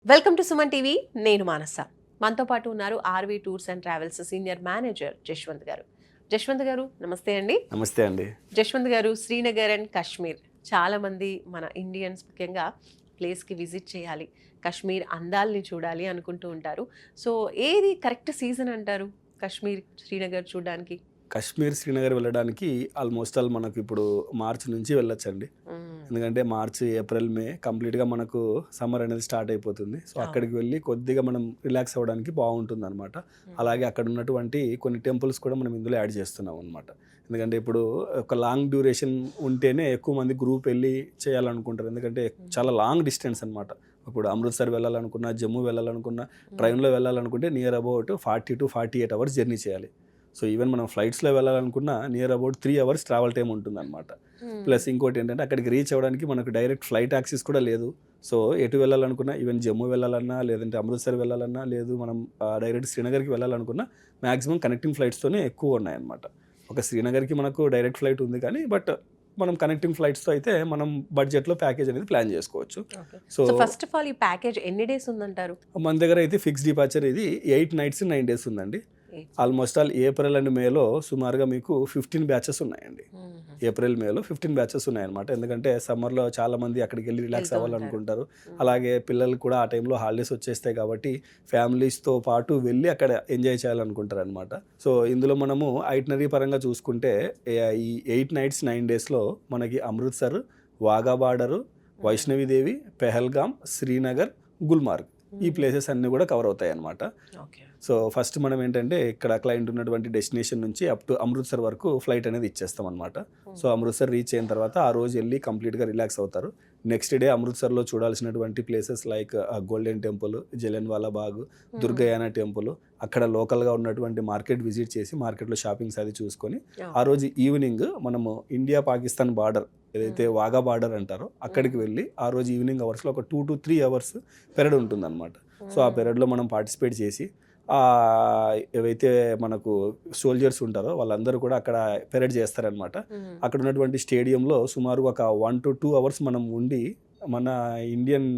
Welcome to Suman TV. నేను మానస. మనతో పాటు ఉన్నారు RV tours and travels senior manager Jashwant గారు. జశ్వంత్ గారు నమస్తే అండి. నమస్తే అండి. జశ్వంత్ గారు, శ్రీనగర్ అండ్ కాశ్మీర్ చాలా మంది మన ఇండియన్స్ ముఖ్యంగా ప్లేస్కి విజిట్ చేయాలి, కాశ్మీర్ అందాల్ని చూడాలి అనుకుంటూ ఉంటారు. సో ఏది కరెక్ట్ సీజన్ అంటారు కాశ్మీర్, శ్రీనగర్ చూడడానికి? కాశ్మీర్, శ్రీనగర్ వెళ్ళడానికి ఆల్మోస్ట్ ఆల్ మనకు ఇప్పుడు మార్చి నుంచి వెళ్ళొచ్చండి. ఎందుకంటే మార్చి, ఏప్రిల్, మే కంప్లీట్గా మనకు సమ్మర్ అనేది స్టార్ట్ అయిపోతుంది. సో అక్కడికి వెళ్ళి కొద్దిగా మనం రిలాక్స్ అవ్వడానికి బాగుంటుంది అనమాట. అలాగే అక్కడ ఉన్నటువంటి కొన్ని టెంపుల్స్ కూడా మనం ఇందులో యాడ్ చేస్తున్నాం అనమాట. ఎందుకంటే ఇప్పుడు ఒక లాంగ్ డ్యూరేషన్ ఉంటేనే ఎక్కువ మంది గ్రూప్ వెళ్ళి చేయాలనుకుంటారు. ఎందుకంటే చాలా లాంగ్ డిస్టెన్స్ అనమాట. ఇప్పుడు అమృత్సర్ వెళ్ళాలనుకున్నా, జమ్మూ వెళ్ళాలనుకున్నా, ట్రైన్లో వెళ్ళాలనుకుంటే near about 40 to 48 hours journey చేయాలి. సో ఈవెన్ మనం ఫ్లైట్స్లో వెళ్ళాలనుకున్నా near about 3 hours travel time ఉంటుంది అనమాట. ప్లస్ ఇంకోటి ఏంటంటే అక్కడికి రీచ్ అవ్వడానికి మనకు డైరెక్ట్ ఫ్లైట్ యాక్సెస్ కూడా లేదు. సో ఎటు వెళ్ళాలనుకున్నా, ఈవెన్ జమ్మూ వెళ్ళాలన్నా, లేదంటే అమృత్సర్ వెళ్ళాలన్నా, లేదు మనం డైరెక్ట్ శ్రీనగర్కి వెళ్ళాలనుకున్నా మ్యాక్సిమం కనెక్టింగ్ ఫ్లైట్స్తోనే ఎక్కువ ఉన్నాయన్నమాట. ఒక శ్రీనగర్కి మనకు డైరెక్ట్ ఫ్లైట్ ఉంది కానీ బట్ మనం కనెక్టింగ్ ఫ్లైట్స్తో అయితే మనం బడ్జెట్లో ప్యాకేజ్ అనేది ప్లాన్ చేసుకోవచ్చు. సో ఫస్ట్ ఆఫ్ ఆల్ ఈ ప్యాకేజ్ ఎన్ని డేస్ ఉందంటారు? మన దగ్గర అయితే ఫిక్స్ డిపార్చర్ ఇది 8 nights 9 days ఉందండి. ఆల్మోస్ట్ ఆల్ ఏప్రిల్ అండ్ మేలో సుమారుగా మీకు 15 batches ఉన్నాయండి. ఏప్రిల్, మేలో 15 batches ఉన్నాయన్నమాట. ఎందుకంటే సమ్మర్లో చాలా మంది అక్కడికి వెళ్ళి రిలాక్స్ అవ్వాలనుకుంటారు. అలాగే పిల్లలు కూడా ఆ టైంలో హాలిడేస్ వచ్చేస్తాయి కాబట్టి ఫ్యామిలీస్తో పాటు వెళ్ళి అక్కడ ఎంజాయ్ చేయాలనుకుంటారు అనమాట. సో ఇందులో మనము ఐటినరీ పరంగా చూసుకుంటే ఈ 8 nights 9 daysలో మనకి అమృత్సర్, వాఘా బార్డరు, వైష్ణవిదేవి, పెహల్గాం, శ్రీనగర్, గుల్మార్గ్ ఈ ప్లేసెస్ అన్నీ కూడా కవర్ అవుతాయి అన్నమాట. సో ఫస్ట్ మనం ఏంటంటే ఇక్కడ క్లయింట్ ఉన్నటువంటి డెస్టినేషన్ నుంచి అప్ టు అమృత్సర్ వరకు ఫ్లైట్ అనేది ఇచ్చేస్తాం అనమాట. సో అమృత్సర్ రీచ్ అయిన తర్వాత ఆ రోజు వెళ్ళి కంప్లీట్గా రిలాక్స్ అవుతారు. నెక్స్ట్ డే అమృత్సర్లో చూడాల్సినటువంటి places like golden temple, Jallianwala Bagh, Durgiana temple, అక్కడ లోకల్గా ఉన్నటువంటి మార్కెట్ విజిట్ చేసి మార్కెట్లో షాపింగ్స్ అది చూసుకొని ఆ రోజు ఈవినింగ్ మనము ఇండియా పాకిస్తాన్ బార్డర్ ఏదైతే వాఘా బార్డర్ అంటారో అక్కడికి వెళ్ళి ఆ రోజు ఈవినింగ్ అవర్స్లో ఒక 2 to 3 hours పెరడ్ ఉంటుందన్నమాట. సో ఆ పెరడ్లో మనం పార్టిసిపేట్ చేసి ఏవైతే మనకు సోల్జర్స్ ఉంటారో వాళ్ళందరూ కూడా అక్కడ పెరేడ్ చేస్తారనమాట. అక్కడ ఉన్నటువంటి స్టేడియంలో సుమారు ఒక 1 to 2 hours మనం ఉండి మన ఇండియన్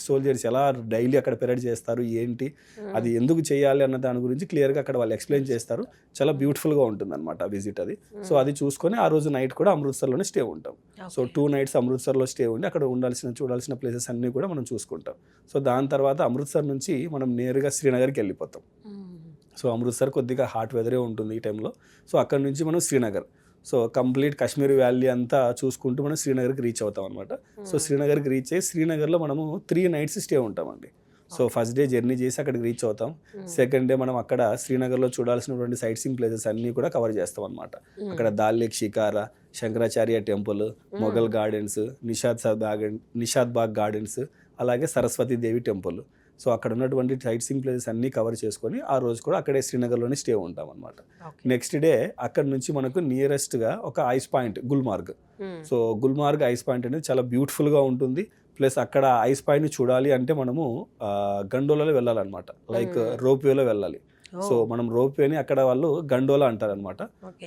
సోల్జర్స్ ఎలా డైలీ అక్కడ పెరేడ్ చేస్తారు, ఏంటి, అది ఎందుకు చేయాలి అన్న దాని గురించి క్లియర్గా అక్కడ వాళ్ళు ఎక్స్ప్లెయిన్ చేస్తారు. చాలా బ్యూటిఫుల్గా ఉంటుంది అనమాట విజిట్ అది. సో అది చూసుకొని ఆ రోజు నైట్ కూడా అమృత్సర్లోనే స్టే ఉంటాం. సో 2 nights అమృత్సర్లో స్టే ఉండి అక్కడ చూడాల్సిన ప్లేసెస్ అన్నీ కూడా మనం చూసుకుంటాం. సో దాని తర్వాత అమృత్సర్ నుంచి మనం నేరుగా శ్రీనగర్కి వెళ్ళిపోతాం. సో అమృత్సర్ కొద్దిగా హాట్ వెదరే ఉంటుంది ఈ టైంలో. సో అక్కడ నుంచి మనం Srinagar, so complete Kashmir valley అంతా చూసుకుంటూ మనం శ్రీనగర్కి రీచ్ అవుతాం అనమాట. సో శ్రీనగర్కి రీచ్ అయ్యి శ్రీనగర్లో మనము 3 nights స్టే ఉంటామండి. సో ఫస్ట్ డే జర్నీ చేసి అక్కడికి రీచ్ అవుతాం. సెకండ్ డే మనం అక్కడ శ్రీనగర్లో చూడాల్సినటువంటి సైట్ సీయింగ్ ప్లేసెస్ అన్నీ కూడా కవర్ చేస్తాం అనమాట. అక్కడ Dal lake shikara, Shankaracharya temple, Mughal gardens, Nishat Bagh gardens, అలాగే సరస్వతి దేవి టెంపుల్. సో అక్కడ ఉన్నటువంటి సైట్ సీయింగ్ ప్లేసెస్ అన్నీ కవర్ చేసుకొని ఆ రోజు కూడా అక్కడే శ్రీనగర్లోనే స్టే ఉంటాం అనమాట. నెక్స్ట్ డే అక్కడ నుంచి మనకు నియరెస్ట్గా ఒక ice point Gulmarg. So Gulmarg ice point అనేది చాలా బ్యూటిఫుల్గా ఉంటుంది. ప్లస్ అక్కడ ఐస్ పాయింట్ని చూడాలి అంటే మనము గండోలలో వెళ్ళాలన్నమాట, లైక్ రోప్వేలో వెళ్ళాలి. సో మనం రోప్వేని అక్కడ వాళ్ళు గండోలా అంటారనమాట.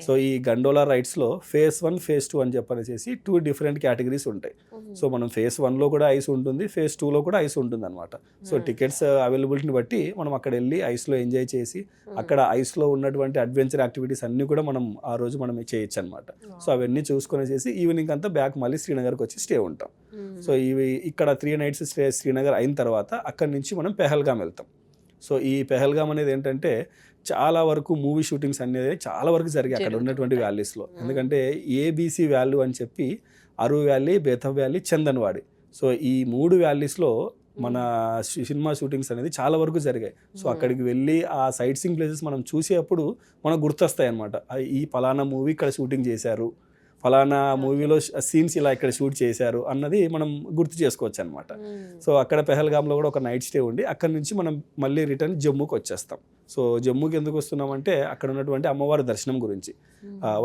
సో ఈ గండోలా రైడ్స్లో phase 1, phase 2 అని చెప్పనేసి 2 different categories ఉంటాయి. సో మనం phase 1లో కూడా ఐస్ ఉంటుంది, phase 2లో కూడా ఐస్ ఉంటుంది అనమాట. సో టికెట్స్ అవైలబిలిటీని బట్టి మనం అక్కడ వెళ్ళి ఐస్లో ఎంజాయ్ చేసి అక్కడ ఐస్లో ఉన్నటువంటి అడ్వెంచర్ యాక్టివిటీస్ అన్నీ కూడా మనం ఆ రోజు మనం చేయొచ్చు అనమాట. సో అవన్నీ చూసుకునేసి ఈవినింగ్ అంతా బ్యాక్ మళ్ళీ శ్రీనగర్కి వచ్చి స్టే ఉంటాం. సో ఇక్కడ 3 nights స్టే శ్రీనగర్ అయిన తర్వాత అక్కడి నుంచి మనం పెహల్గాం వెళ్తాం. సో ఈ పెహల్గాం అనేది ఏంటంటే చాలా వరకు మూవీ షూటింగ్స్ అనేది చాలా వరకు జరిగాయి అక్కడ ఉన్నటువంటి వ్యాలీస్లో. ఎందుకంటే ABC వ్యాలీ అని చెప్పి అరు వ్యాలీ, బేతవ్ వ్యాలీ, చందన్వాడి, సో ఈ 3 వ్యాలీస్లో మన సినిమా షూటింగ్స్ అనేది చాలా వరకు జరిగాయి. సో అక్కడికి వెళ్ళి ఆ సైట్ సీయింగ్ ప్లేసెస్ మనం చూసేటప్పుడు మనకు గుర్తొస్తాయి అన్నమాట. ఈ ఫలానా మూవీ ఇక్కడ షూటింగ్ చేశారు, ఫలానా మూవీలో సీన్స్ ఇలా ఇక్కడ షూట్ చేశారు అన్నది మనం గుర్తు చేసుకోవచ్చు అనమాట. సో అక్కడ పెహల్గాంలో కూడా ఒక నైట్ స్టే ఉండి అక్కడ నుంచి మనం మళ్ళీ రిటర్న్ జమ్మూకి వచ్చేస్తాం. సో జమ్మూకి ఎందుకు వస్తున్నామంటే అక్కడ ఉన్నటువంటి అమ్మవారి దర్శనం గురించి,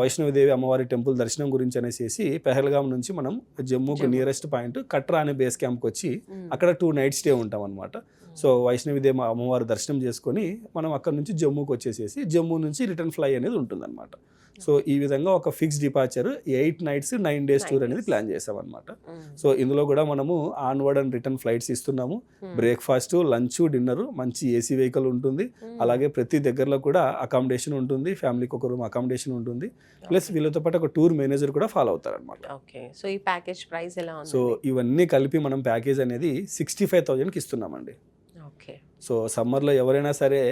వైష్ణవిదేవి అమ్మవారి టెంపుల్ దర్శనం గురించి అనేసి పెహల్గాం నుంచి మనం జమ్మూకు నియరెస్ట్ పాయింట్ కట్రా అనే బేస్ క్యాంప్కి వచ్చి అక్కడ 2 నైట్ స్టే ఉంటాం అనమాట. సో వైష్ణవిదేవి అమ్మవారి దర్శనం చేసుకొని మనం అక్కడ నుంచి జమ్మూకి వచ్చేసేసి జమ్మూ నుంచి రిటర్న్ ఫ్లై అనేది ఉంటుందన్నమాట. సో ఈ విధంగా ఒక fix departure 8 nights 9 days tour అనేది ప్లాన్ చేసాం అనమాట. సో ఇందులో కూడా మనము ఆన్వర్డ్ అండ్ రిటర్న్ ఫ్లైట్స్ ఇస్తున్నాము. బ్రేక్ఫాస్ట్, లంచ్, డిన్నర్, మంచి ఏసీ వెహికల్ ఉంటుంది. అలాగే ప్రతి దగ్గరలో కూడా అకామిడేషన్ ఉంటుంది, ఫ్యామిలీకి ఒక రూమ్ అకామిడేషన్ ఉంటుంది. ప్లస్ వీళ్ళతో పాటు ఒక టూర్ మేనేజర్ కూడా ఫాలో అవుతారు అనమాట. ఓకే, సో ఈ ప్యాకేజ్ ప్రైస్ ఎలా ఉంది? సో ఇవన్నీ కలిపి మనం ప్యాకేజ్ అనేది 65,000కి ఇస్తున్నామండి. ఓకే, సో సమ్మర్లో ఎవరైనా సరే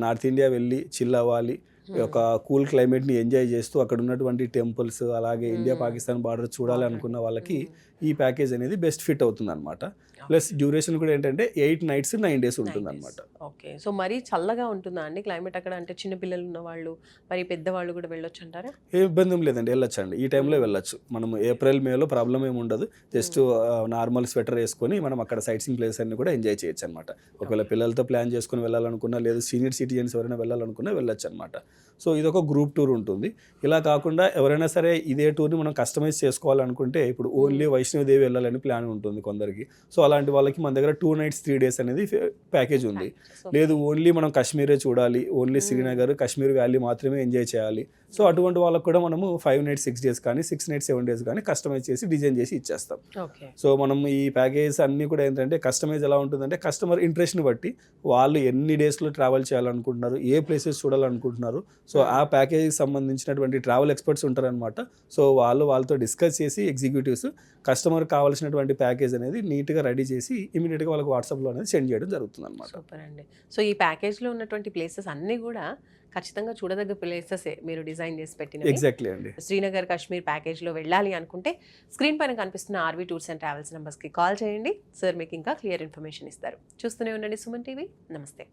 నార్త్ ఇండియా వెళ్ళి చిల్ అవ్వాలి, ఒక కూల్ క్లైమేట్ని ఎంజాయ్ చేస్తూ అక్కడ ఉన్నటువంటి టెంపుల్స్ అలాగే ఇండియా పాకిస్తాన్ బార్డర్ చూడాలి అనుకున్న వాళ్ళకి ఈ ప్యాకేజ్ అనేది బెస్ట్ ఫిట్ అవుతుంది అనమాట. ప్లస్ డ్యూరేషన్ కూడా ఏంటంటే 8 nights 9 days ఉంటుంది అనమాట. ఓకే, సో మరీ చల్లగా ఉంటుందా అండి క్లైమేట్ అక్కడ? అంటే చిన్న పిల్లలు ఉన్న వాళ్ళు మరి పెద్దవాళ్ళు కూడా వెళ్ళొచ్చు అంటారా? ఏ ఇబ్బంది లేదండి, వెళ్ళొచ్చండి. ఈ టైంలో వెళ్ళొచ్చు. మనం ఏప్రిల్ మేలో ప్రాబ్లం ఏమి ఉండదు. జస్ట్ నార్మల్ స్వెటర్ వేసుకొని మనం అక్కడ సైట్ సీయింగ్ ప్లేస్ అన్ని కూడా ఎంజాయ్ చేయొచ్చు అనమాట. ఒకవేళ పిల్లలతో ప్లాన్ చేసుకుని వెళ్ళాలనుకున్నా, లేదు సీనియర్ సిటిజన్స్ ఎవరైనా వెళ్ళాలనుకున్నా వెళ్ళొచ్చు అనమాట. సో ఇది ఒక గ్రూప్ టూర్ ఉంటుంది. ఇలా కాకుండా ఎవరైనా సరే ఇదే టూర్ని మనం కస్టమైజ్ చేసుకోవాలనుకుంటే ఇప్పుడు ఓన్లీ వైష్ణవిదేవి వెళ్ళాలని ప్లాన్ ఉంటుంది కొందరికి. సో అలాంటి వాళ్ళకి మన దగ్గర 2 nights 3 days అనేది ప్యాకేజ్ ఉంది. లేదు ఓన్లీ మనం కాశ్మీరే చూడాలి, ఓన్లీ శ్రీనగర్ కాశ్మీర్ వ్యాలీ మాత్రమే ఎంజాయ్ చేయాలి, సో అటువంటి వాళ్ళకి కూడా మనము 5 nights 6 days కానీ 6 nights 7 days కానీ కస్టమైజ్ చేసి డిజైన్ చేసి ఇచ్చేస్తాం. సో మనం ఈ ప్యాకేజ్ అన్నీ కూడా ఏంటంటే కస్టమైజ్ ఎలా ఉంటుందంటే కస్టమర్ ఇంట్రెస్ట్ని బట్టి వాళ్ళు ఎన్ని డేస్లో ట్రావెల్ చేయాలనుకుంటున్నారు, ఏ ప్లేసెస్ చూడాలనుకుంటున్నారు, సో ఆ ప్యాకేజ్కి సంబంధించినటువంటి ట్రావెల్ ఎక్స్పర్ట్స్ ఉంటారనమాట. సో వాళ్ళతో డిస్కస్ చేసి ఎగ్జిక్యూటివ్స్ కస్టమర్ కావాల్సినటువంటి ప్యాకేజ్ అనేది నీట్గా రెడీ చేసి ఇమీడియట్గా వాళ్ళకి వాట్సాప్లో అనేది సెండ్ చేయడం జరుగుతుంది అనమాట. సూపర్ అండి. సో ఈ ప్యాకేజ్లో ఉన్నటువంటి ప్లేసెస్ అన్నీ కూడా ఖచ్చితంగా చూడదగ్గ ప్లేసెస్ మీరు డిజైన్ చేసి పెట్టినవి. ఎగ్జాక్ట్లీ అండి. శ్రీనగర్ కాశ్మీర్ ప్యాకేజ్లో వెళ్ళాలి అనుకుంటే స్క్రీన్ పైన కనిపిస్తున్న ఆర్వీ టూర్స్ అండ్ ట్రావెల్స్ నెంబర్స్కి కాల్ చేయండి. సార్ మీకు ఇంకా క్లియర్ ఇన్ఫర్మేషన్ ఇస్తారు. చూస్తూనే ఉండండి సుమన్ టీవీ. నమస్తే.